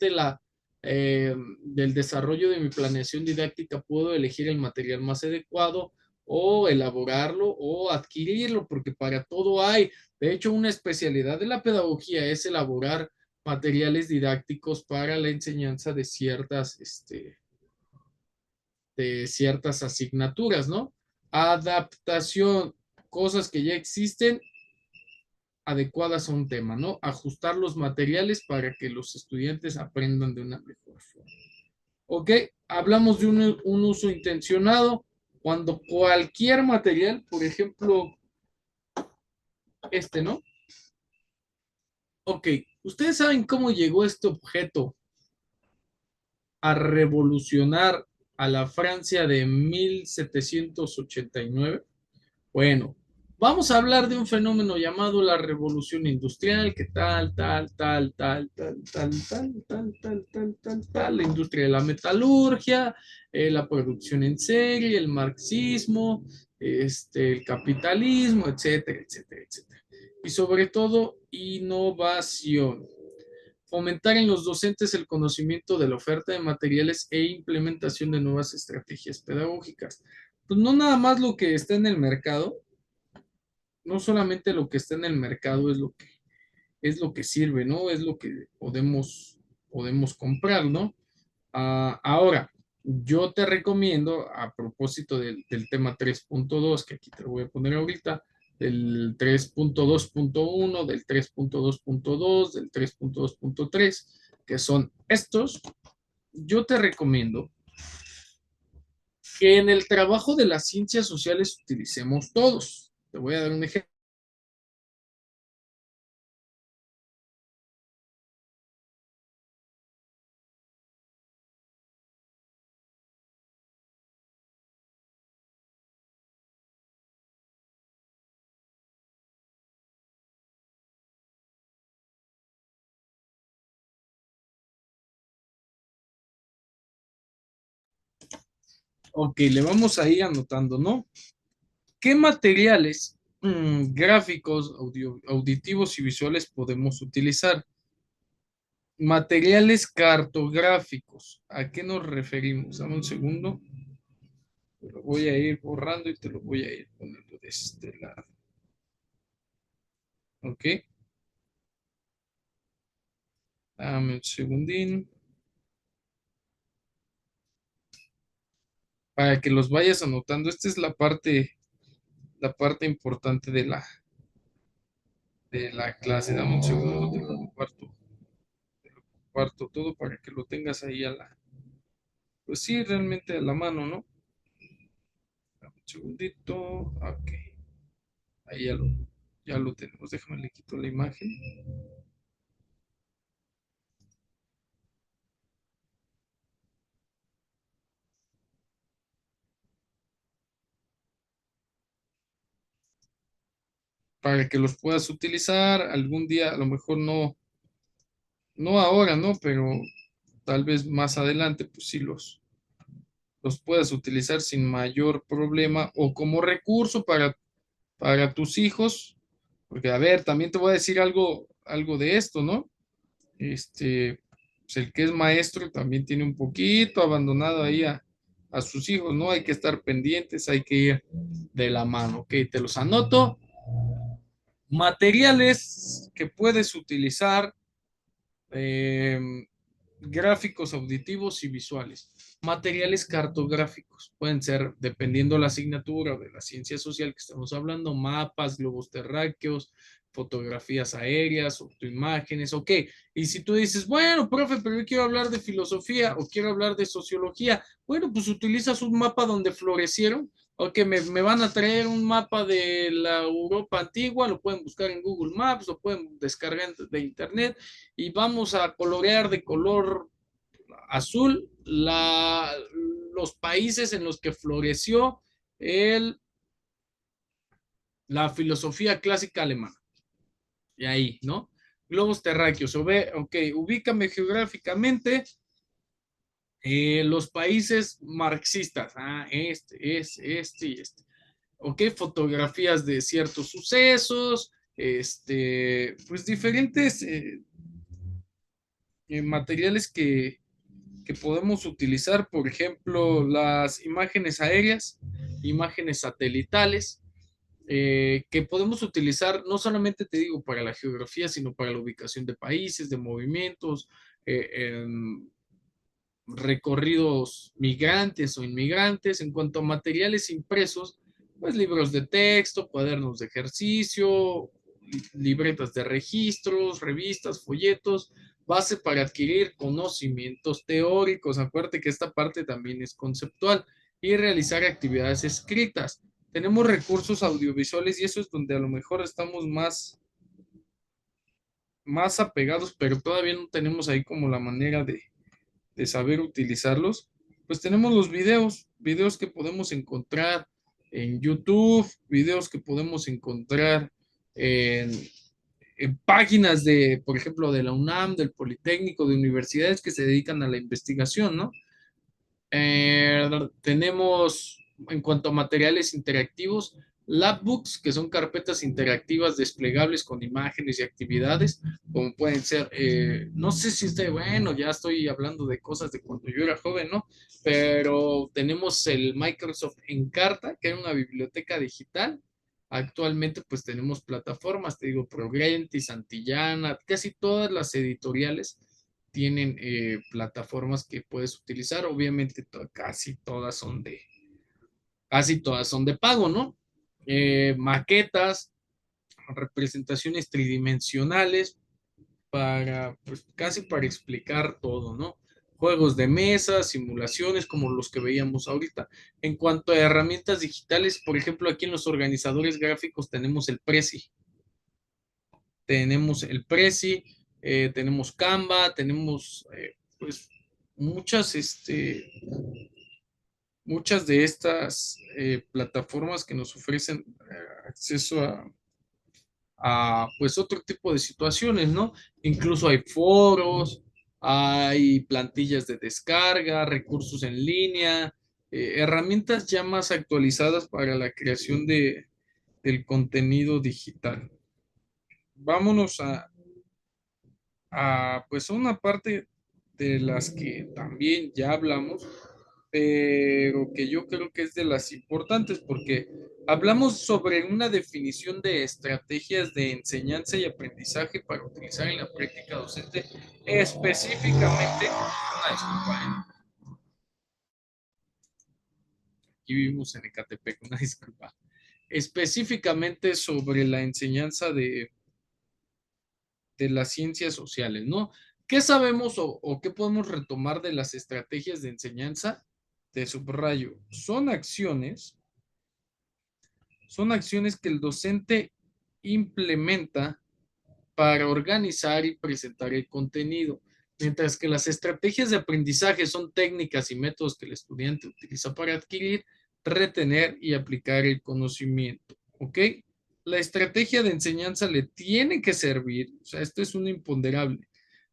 del desarrollo de mi planeación didáctica puedo elegir el material más adecuado o elaborarlo o adquirirlo, porque para todo hay. De hecho, una especialidad de la pedagogía es elaborar materiales didácticos para la enseñanza de ciertas asignaturas, ¿no? Adaptación, cosas que ya existen adecuadas a un tema, ¿no? Ajustar los materiales para que los estudiantes aprendan de una mejor forma. ¿Ok? Hablamos de un uso intencionado cuando cualquier material, por ejemplo, ¿no? Ok, ¿ustedes saben cómo llegó este objeto a revolucionar a la Francia de 1789? Bueno, vamos a hablar de un fenómeno llamado la revolución industrial, que la industria de la metalurgia, la producción en serie, el marxismo, el capitalismo, etcétera, etcétera, etcétera. Y sobre todo, innovación. Fomentar en los docentes el conocimiento de la oferta de materiales e implementación de nuevas estrategias pedagógicas. Pues no nada más lo que está en el mercado, no solamente lo que está en el mercado es lo que sirve, ¿no? Es lo que podemos comprar, ¿no? Ahora, yo te recomiendo, a propósito del tema 3.2, que aquí te lo voy a poner ahorita, del 3.2.1, del 3.2.2, del 3.2.3, que son estos, yo te recomiendo que en el trabajo de las ciencias sociales utilicemos todos. Te voy a dar un ejemplo. Ok, le vamos a ir anotando, ¿no? ¿Qué materiales gráficos, auditivos y visuales podemos utilizar? Materiales cartográficos. ¿A qué nos referimos? Dame un segundo. Te lo voy a ir borrando y te lo voy a ir poniendo de este lado. Ok. Dame un segundín. Para que los vayas anotando. Esta es la parte importante de la clase. Dame un segundo, te lo comparto todo para que lo tengas ahí pues sí, realmente a la mano, ¿no? Dame un segundito. Ok. Ahí ya lo tenemos. Déjame le quito la imagen. Para que los puedas utilizar algún día, a lo mejor no ahora, ¿no? Pero tal vez más adelante, pues sí los puedas utilizar sin mayor problema o como recurso para tus hijos, porque a ver, también te voy a decir algo de esto, ¿no? Pues el que es maestro también tiene un poquito abandonado ahí a sus hijos, ¿no? Hay que estar pendientes, hay que ir de la mano, ¿ok? Te los anoto. Materiales que puedes utilizar, eh, gráficos auditivos y visuales. Materiales cartográficos pueden ser, dependiendo la asignatura o de la ciencia social que estamos hablando, mapas, globos terráqueos, fotografías aéreas, imágenes, ok. Y si tú dices, bueno, profe, pero yo quiero hablar de filosofía o quiero hablar de sociología, bueno, pues utilizas un mapa donde florecieron. Ok, me van a traer un mapa de la Europa antigua, lo pueden buscar en Google Maps, lo pueden descargar de internet y vamos a colorear de color azul los países en los que floreció la filosofía clásica alemana. Y ahí, ¿no? Globos terráqueos. Ok, ubícame geográficamente los países marxistas. Este y este. Ok, fotografías de ciertos sucesos, pues diferentes materiales que podemos utilizar, por ejemplo, las imágenes aéreas, imágenes satelitales, que podemos utilizar, no solamente te digo para la geografía, sino para la ubicación de países, de movimientos, recorridos migrantes o inmigrantes. En cuanto a materiales impresos, pues libros de texto, cuadernos de ejercicio, libretas de registros, revistas, folletos, base para adquirir conocimientos teóricos. Acuérdate que esta parte también es conceptual, y realizar actividades escritas. Tenemos recursos audiovisuales y eso es donde a lo mejor estamos más apegados, pero todavía no tenemos ahí como la manera de saber utilizarlos. Pues tenemos los videos que podemos encontrar en YouTube, videos que podemos encontrar en páginas de, por ejemplo, de la UNAM, del Politécnico, de universidades que se dedican a la investigación, ¿no? Tenemos, en cuanto a materiales interactivos, Labbooks, que son carpetas interactivas desplegables con imágenes y actividades, como pueden ser, no sé si bueno, ya estoy hablando de cosas de cuando yo era joven, ¿no? Pero tenemos el Microsoft Encarta, que era una biblioteca digital. Actualmente, pues tenemos plataformas, te digo, Progrenti, Santillana, casi todas las editoriales tienen plataformas que puedes utilizar. Obviamente, casi todas son de pago, ¿no? Maquetas, representaciones tridimensionales pues casi para explicar todo, ¿no? Juegos de mesa, simulaciones como los que veíamos ahorita. En cuanto a herramientas digitales, por ejemplo, aquí en los organizadores gráficos tenemos el Prezi. Tenemos Canva, tenemos pues muchas de estas plataformas que nos ofrecen acceso pues otro tipo de situaciones, ¿no? Incluso hay foros, hay plantillas de descarga, recursos en línea, herramientas ya más actualizadas para la creación del contenido digital. Vámonos pues a una parte de las que también ya hablamos, pero que yo creo que es de las importantes, porque hablamos sobre una definición de estrategias de enseñanza y aprendizaje para utilizar en la práctica docente, específicamente, aquí vivimos en Ecatepec, una disculpa, específicamente sobre la enseñanza de las ciencias sociales, ¿no? ¿Qué sabemos o qué podemos retomar de las estrategias de enseñanza? De subrayo, son acciones que el docente implementa para organizar y presentar el contenido, mientras que las estrategias de aprendizaje son técnicas y métodos que el estudiante utiliza para adquirir, retener y aplicar el conocimiento, ¿ok? La estrategia de enseñanza le tiene que servir, o sea, esto es un imponderable.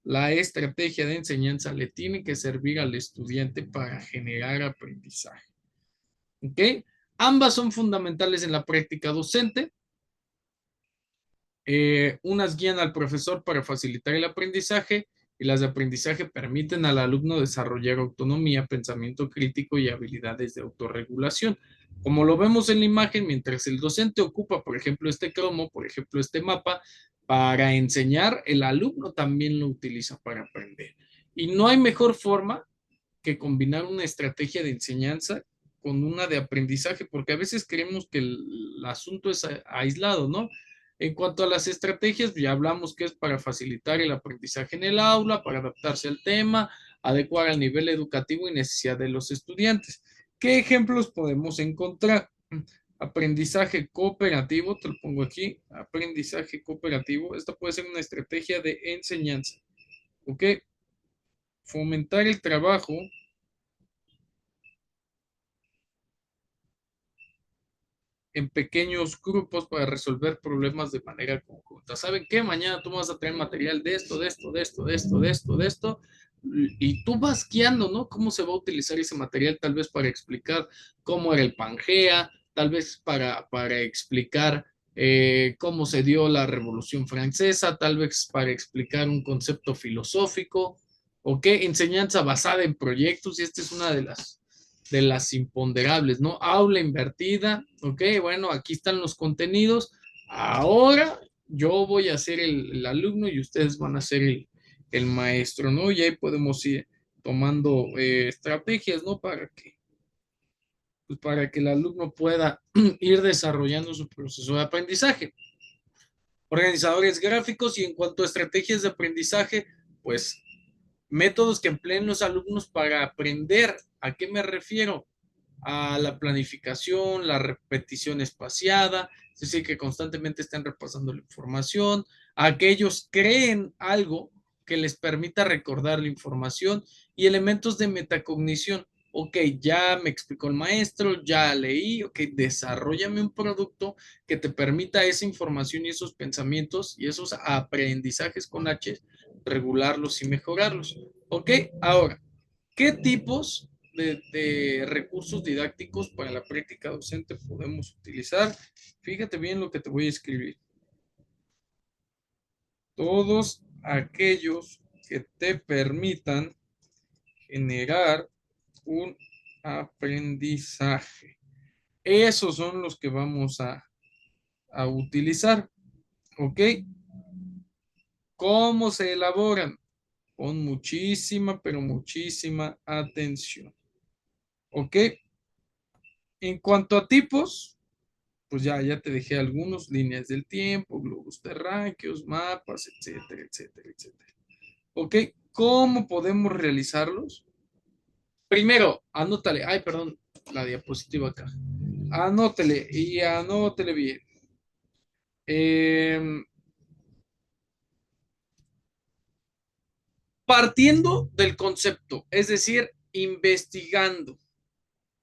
La estrategia de enseñanza le tiene que servir al estudiante para generar aprendizaje. ¿Ok? Ambas son fundamentales en la práctica docente. Unas guían al profesor para facilitar el aprendizaje y las de aprendizaje permiten al alumno desarrollar autonomía, pensamiento crítico y habilidades de autorregulación. Como lo vemos en la imagen, mientras el docente ocupa, por ejemplo, este cromo, por ejemplo, este mapa, para enseñar, el alumno también lo utiliza para aprender. Y no hay mejor forma que combinar una estrategia de enseñanza con una de aprendizaje, porque a veces creemos que el asunto es aislado, ¿no? En cuanto a las estrategias, ya hablamos que es para facilitar el aprendizaje en el aula, para adaptarse al tema, adecuar al nivel educativo y necesidad de los estudiantes. ¿Qué ejemplos podemos encontrar? Aprendizaje cooperativo, te lo pongo aquí, aprendizaje cooperativo. Esta puede ser una estrategia de enseñanza, ¿ok? Fomentar el trabajo en pequeños grupos para resolver problemas de manera conjunta. ¿Saben qué? Mañana tú vas a traer material de esto, y tú vas guiando, ¿no? ¿Cómo se va a utilizar ese material? Tal vez para explicar cómo era el Pangea, tal vez para explicar cómo se dio la Revolución Francesa, tal vez para explicar un concepto filosófico, ¿ok? Enseñanza basada en proyectos, y esta es una de las de las imponderables, ¿no? Aula invertida, ok, bueno, aquí están los contenidos. Ahora yo voy a ser el alumno y ustedes van a ser el maestro, ¿no? Y ahí podemos ir tomando estrategias, ¿no? Pues para que el alumno pueda ir desarrollando su proceso de aprendizaje. Organizadores gráficos y en cuanto a estrategias de aprendizaje, pues métodos que empleen los alumnos para aprender. ¿A qué me refiero? A la planificación, la repetición espaciada, es decir, que constantemente estén repasando la información, a que ellos creen algo que les permita recordar la información y elementos de metacognición. Ok, ya me explicó el maestro, ya leí, ok, desarrollame un producto que te permita esa información y esos pensamientos y esos aprendizajes con H, regularlos y mejorarlos. Ok, ahora, ¿qué tipos de recursos didácticos para la práctica docente podemos utilizar? Fíjate bien lo que te voy a escribir. Todos aquellos que te permitan generar un aprendizaje. Esos son los que vamos a utilizar. ¿Ok? ¿Cómo se elaboran? Con muchísima, pero muchísima atención. ¿Ok? En cuanto a tipos, pues ya te dejé algunos, líneas del tiempo, globos terráqueos, mapas, etcétera, etcétera, etcétera. ¿Ok? ¿Cómo podemos realizarlos? Primero, anótale, ay, perdón, la diapositiva acá. Anótele y anótele bien. Partiendo del concepto, es decir, investigando.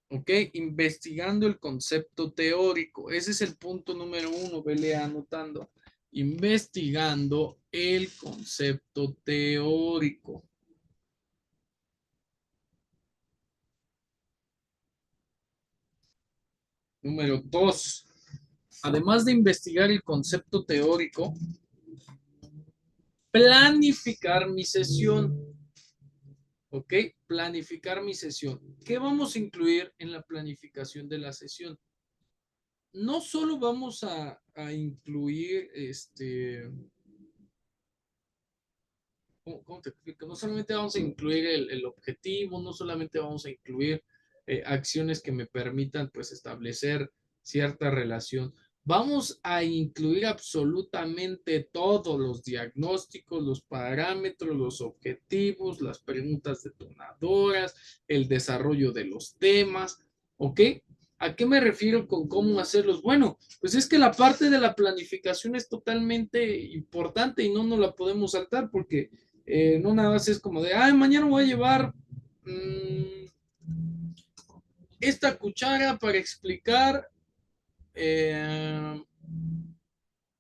¿Ok? Investigando el concepto teórico. Ese es el punto número 1, vele anotando. Investigando el concepto teórico. Número 2. Además de investigar el concepto teórico, planificar mi sesión. ¿Ok? Planificar mi sesión. ¿Qué vamos a incluir en la planificación de la sesión? No solo vamos a incluir ¿cómo te explico? No solamente vamos a incluir el objetivo, no solamente vamos a incluir acciones que me permitan pues establecer cierta relación. Vamos a incluir absolutamente todos los diagnósticos, los parámetros, los objetivos, las preguntas detonadoras, el desarrollo de los temas, ¿ok? ¿A qué me refiero con cómo hacerlos? Bueno, pues es que la parte de la planificación es totalmente importante y no nos la podemos saltar porque no nada más es como de, ay, mañana voy a llevar esta cuchara para explicar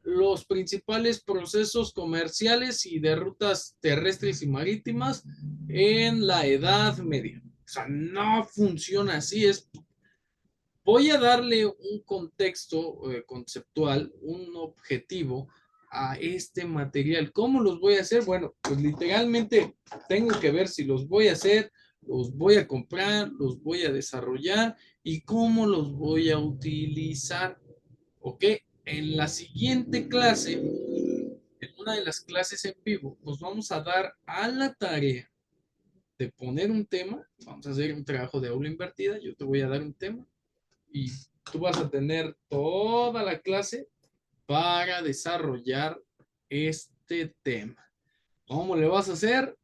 los principales procesos comerciales y de rutas terrestres y marítimas en la Edad Media. O sea, no funciona así, voy a darle un contexto conceptual, un objetivo a este material. ¿Cómo los voy a hacer? Bueno, pues literalmente tengo que ver si los voy a hacer, los voy a comprar, los voy a desarrollar y cómo los voy a utilizar. ¿Ok? En la siguiente clase, en una de las clases en vivo, nos vamos a dar a la tarea de poner un tema. Vamos a hacer un trabajo de aula invertida. Yo te voy a dar un tema y tú vas a tener toda la clase para desarrollar este tema. ¿Cómo le vas a hacer?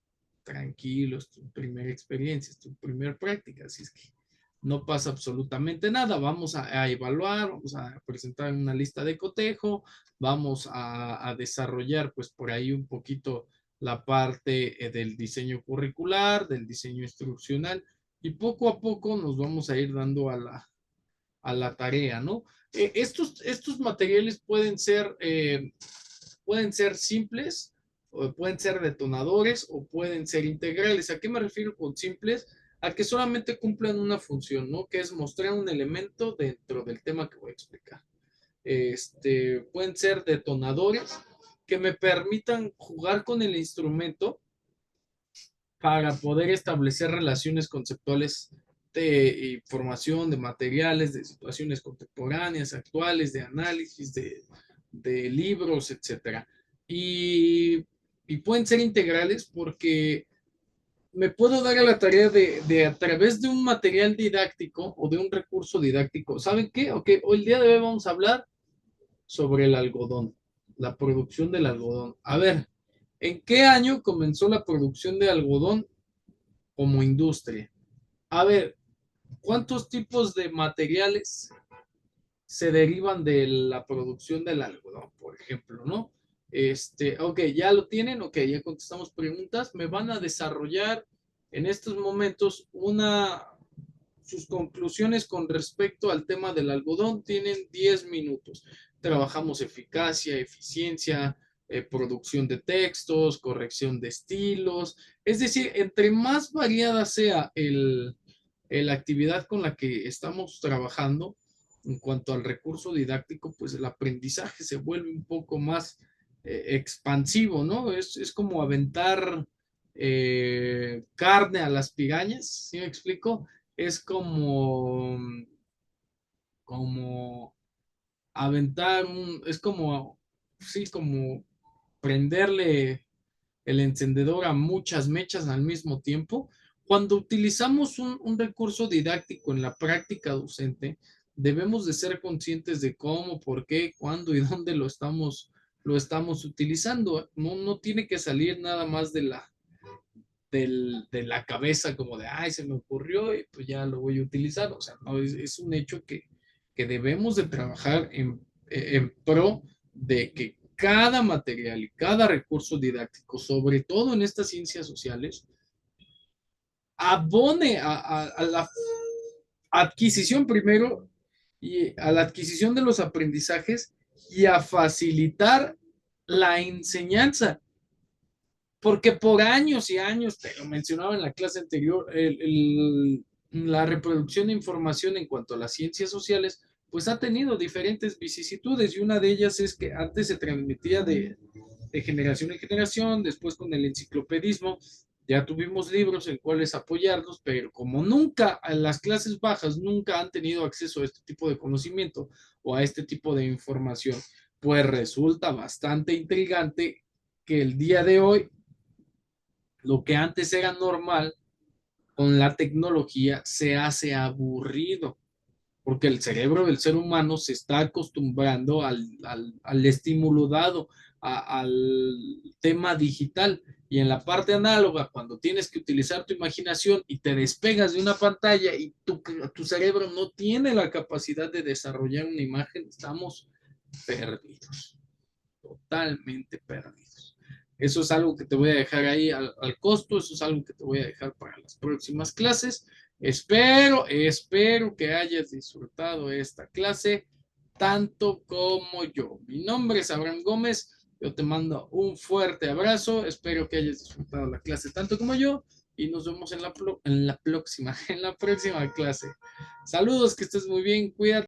Tranquilo, es tu primera experiencia, es tu primera práctica, así es que no pasa absolutamente nada. Vamos a evaluar, vamos a presentar una lista de cotejo, vamos a desarrollar pues por ahí un poquito la parte del diseño curricular, del diseño instruccional y poco a poco nos vamos a ir dando a la tarea, ¿no? Estos materiales pueden ser simples, o pueden ser detonadores o pueden ser integrales. ¿A qué me refiero con simples? A que solamente cumplan una función, ¿no? Que es mostrar un elemento dentro del tema que voy a explicar. Pueden ser detonadores que me permitan jugar con el instrumento para poder establecer relaciones conceptuales de información, de materiales, de situaciones contemporáneas, actuales, de análisis, de libros, etcétera. Y pueden ser integrales porque me puedo dar a la tarea de a través de un material didáctico o de un recurso didáctico. ¿Saben qué? Ok, hoy el día de hoy vamos a hablar sobre el algodón, la producción del algodón. A ver, ¿en qué año comenzó la producción de algodón como industria? A ver, ¿cuántos tipos de materiales se derivan de la producción del algodón, por ejemplo, ¿no? Ok, ya lo tienen, ok, ya contestamos preguntas. Me van a desarrollar en estos momentos sus conclusiones con respecto al tema del algodón. Tienen 10 minutos. Trabajamos eficacia, eficiencia, producción de textos, corrección de estilos. Es decir, entre más variada sea la actividad con la que estamos trabajando, en cuanto al recurso didáctico, pues el aprendizaje se vuelve un poco más expansivo, ¿no? Es como aventar carne a las pirañas, ¿sí me explico? Es como es como, sí, como prenderle el encendedor a muchas mechas al mismo tiempo. Cuando utilizamos un recurso didáctico en la práctica docente, debemos de ser conscientes de cómo, por qué, cuándo y dónde lo estamos utilizando. No tiene que salir nada más de la cabeza como de, ay, se me ocurrió y pues ya lo voy a utilizar. O sea, no, es un hecho que debemos de trabajar en pro de que cada material y cada recurso didáctico, sobre todo en estas ciencias sociales, abone a la adquisición primero y a la adquisición de los aprendizajes y a facilitar la enseñanza. Porque por años y años, te lo mencionaba en la clase anterior, la reproducción de información en cuanto a las ciencias sociales, pues ha tenido diferentes vicisitudes y una de ellas es que antes se transmitía de generación en generación, después con el enciclopedismo, ya tuvimos libros en cuales apoyarnos, pero como nunca las clases bajas nunca han tenido acceso a este tipo de conocimiento o a este tipo de información, pues resulta bastante intrigante que el día de hoy lo que antes era normal con la tecnología se hace aburrido, porque el cerebro del ser humano se está acostumbrando al estímulo dado, al tema digital. Y en la parte análoga, cuando tienes que utilizar tu imaginación y te despegas de una pantalla y tu cerebro no tiene la capacidad de desarrollar una imagen, estamos perdidos, totalmente perdidos. Eso es algo que te voy a dejar ahí al costo, eso es algo que te voy a dejar para las próximas clases. Espero que hayas disfrutado esta clase tanto como yo. Mi nombre es Abraham Gómez, yo te mando un fuerte abrazo, espero que hayas disfrutado la clase tanto como yo y nos vemos en la próxima clase. Saludos, que estés muy bien, cuídate.